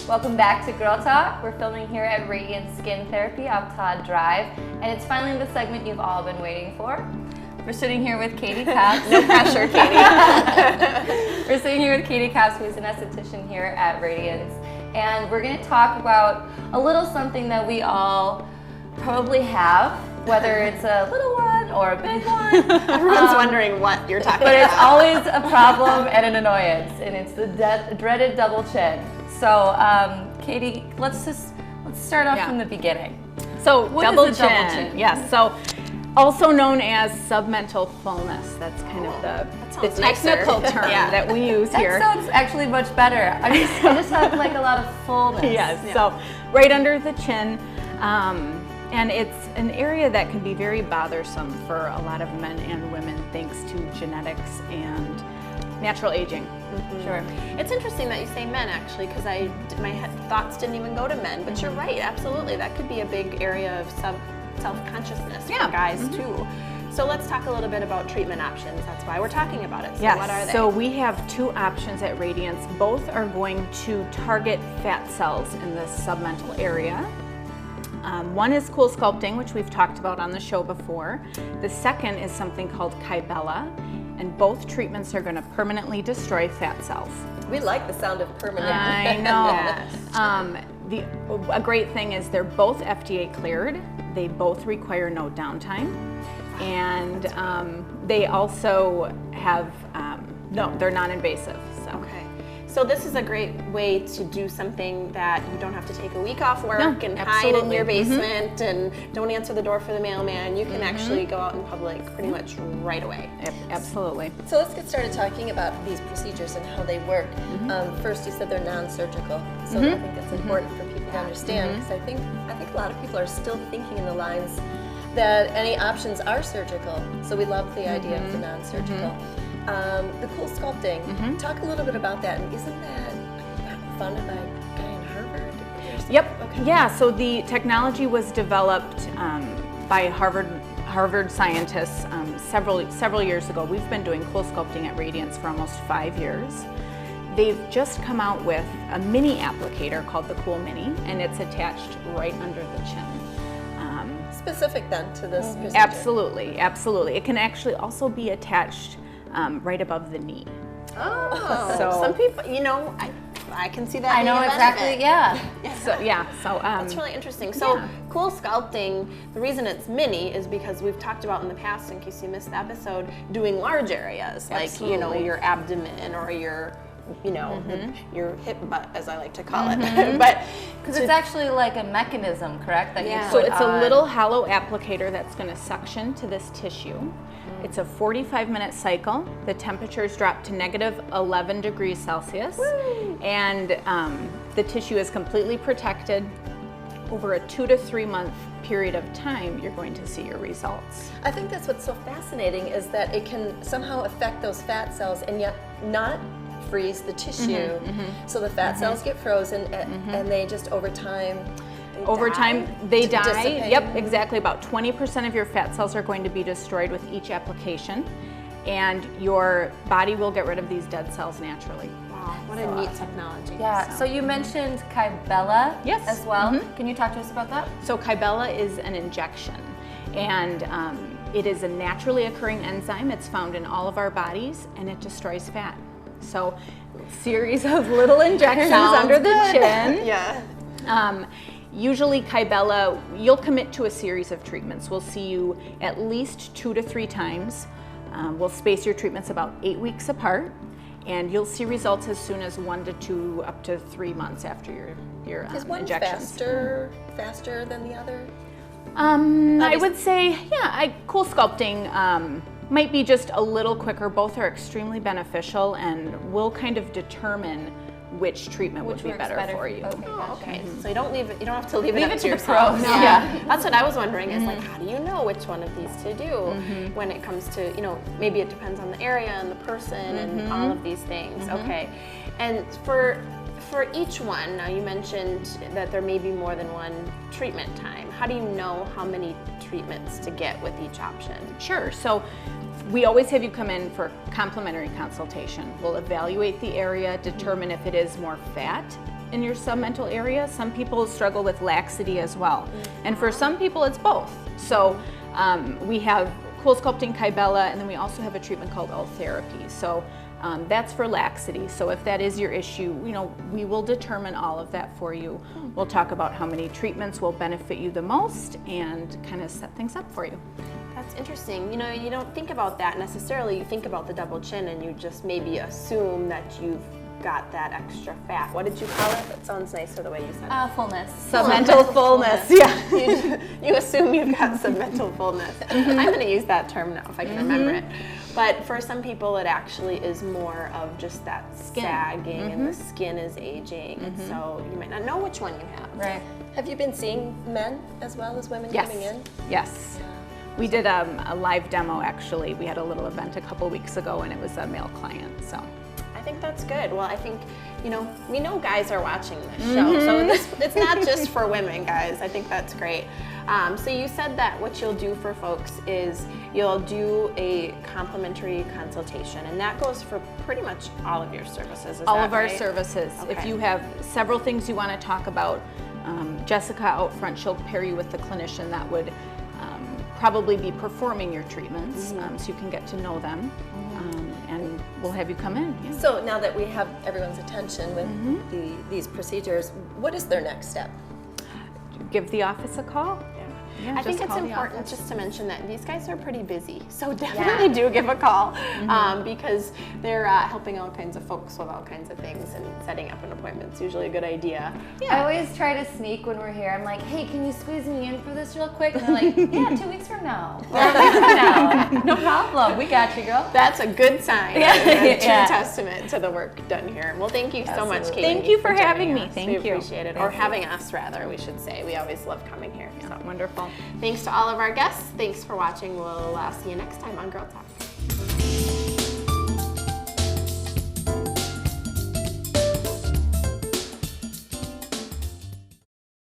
Welcome back to Girl Talk. We're filming here at Radiance Skin Therapy off Todd Drive, and it's finally the segment you've all been waiting for. We're sitting here with Katie Cops. No pressure, Katie. We're sitting here with Katie Cops, who's an esthetician here at Radiance, and we're going to talk about a little something that we all probably have, whether it's a little one or a big one. Everyone's wondering what you're talking but about. But it's always a problem and an annoyance, and it's the dreaded double chin. So, Katie, let's start off from the beginning. So what double is a chin. double chin? Yes. So also known as submental fullness. That's kind of the technical term that we use here. That sounds actually much better. I just have like a lot of fullness. Yes. Yeah. So right under the chin. And it's an area that can be very bothersome for a lot of men and women thanks to genetics and natural aging. Mm-hmm. Sure. It's interesting that you say men, actually, because my thoughts didn't even go to men, but you're right, absolutely. That could be a big area of self-consciousness for guys, too. So let's talk a little bit about treatment options. That's why we're talking about it. So what are they? So we have two options at Radiance. Both are going to target fat cells in the submental area. One is cool sculpting, which we've talked about on the show before. The second is something called Kybella, and both treatments are going to permanently destroy fat cells. We like the sound of permanent. I know. A great thing is they're both FDA cleared. They both require no downtime, and they also have they're non-invasive. So. Okay. So this is a great way to do something that you don't have to take a week off work and hide in your basement and don't answer the door for the mailman. You can actually go out in public pretty much right away. Absolutely. So let's get started talking about these procedures and how they work. First, you said they're non-surgical, so I think that's important for people to understand, because I think a lot of people are still thinking in the lines that any options are surgical. So we love the idea of the non-surgical. The cool sculpting, talk a little bit about that, and isn't that founded by a guy in Harvard? Yep. Okay. Yeah, so the technology was developed by Harvard scientists several years ago. We've been doing cool sculpting at Radiance for almost 5 years. They've just come out with a mini applicator called the Cool Mini, and it's attached right under the chin. Specific then to this procedure. Absolutely. It can actually also be attached right above the knee. Oh, so some people, I can see that. I know exactly. So that's really interesting. So cool sculpting. The reason it's mini is because we've talked about in the past, in case you missed the episode, doing large areas like your abdomen or your your hip butt, as I like to call it. But because it's actually like a mechanism, correct? That you so it's a little hollow applicator that's going to suction to this tissue. It's a 45-minute cycle. The temperatures drop to -11 degrees Celsius. Woo! And the tissue is completely protected. Over a 2 to 3 month period of time, you're going to see your results. I think that's what's so fascinating, is that it can somehow affect those fat cells and yet not freeze the tissue. So the fat cells get frozen and they just over time they die. Dissipate. Yep, exactly. About 20% of your fat cells are going to be destroyed with each application, and your body will get rid of these dead cells naturally. Wow, what a neat technology. Yeah, so you mentioned Kybella as well. Can you talk to us about that? So Kybella is an injection, and it is a naturally occurring enzyme. It's found in all of our bodies, and it destroys fat. So series of little injections under the chin. Usually Kybella, you'll commit to a series of treatments. We'll see you at least 2 to 3 times. We'll space your treatments about 8 weeks apart, and you'll see results as soon as 1 to 2 up to 3 months after your Is one injections. faster than the other? I would say, cool sculpting might be just a little quicker. Both are extremely beneficial, and we'll kind of determine which treatment would be better for you. Okay. So you don't have to leave it up to yourself. Pros. That's what I was wondering, is like, how do you know which one of these to do when it comes to, maybe it depends on the area and the person and all of these things. Okay. And for each one, now you mentioned that there may be more than one treatment time. How do you know how many treatments to get with each option? Sure. So we always have you come in for complimentary consultation. We'll evaluate the area, determine if it is more fat in your submental area. Some people struggle with laxity as well. And for some people, it's both. So we have cool sculpting Kybella, and then we also have a treatment called Ultherapy. So that's for laxity. So if that is your issue, we will determine all of that for you. We'll talk about how many treatments will benefit you the most and kind of set things up for you. That's interesting. You don't think about that necessarily. You think about the double chin and you just maybe assume that you've got that extra fat. What did you call it? That sounds nicer the way you said it. Fullness. Submental fullness, yeah. You assume you've got submental fullness. I'm going to use that term now if I can remember it. But for some people, it actually is more of just that sagging and the skin is aging. And so you might not know which one you have. Right. Have you been seeing men as well as women Yes. coming in? Yes. We did a live demo, actually. We had a little event a couple weeks ago, and it was a male client, so. I think that's good. Well, I think, we know guys are watching this show, so it's not just for women, guys. I think that's great. So you said that what you'll do for folks is you'll do a complimentary consultation, and that goes for pretty much all of your services, is All that of our right? services. Okay. If you have several things you want to talk about, Jessica out front, she'll pair you with the clinician that would probably be performing your treatments, so you can get to know them, and we'll have you come in. Yeah. So now that we have everyone's attention with these procedures, what is their next step? Give the office a call. Yeah, I think just it's call the important office. just to mention that these guys are pretty busy, so definitely do give a call because they're helping all kinds of folks with all kinds of things, and setting up an appointment is usually a good idea. I always try to sneak when we're here. I'm like, hey, can you squeeze me in for this real quick? And they're like, yeah, 2 weeks from now. Or a week from now. No problem. We got you, girl. That's a good sign. Yeah. A true Yeah. testament to the work done here. Well, thank you so much, Katie. Thank you for joining having me. us. Thank we you. appreciate it. Or having us, rather, we should say. We always love coming here. So. Wonderful. Thanks to all of our guests. Thanks for watching. We'll see you next time on Girl Talk.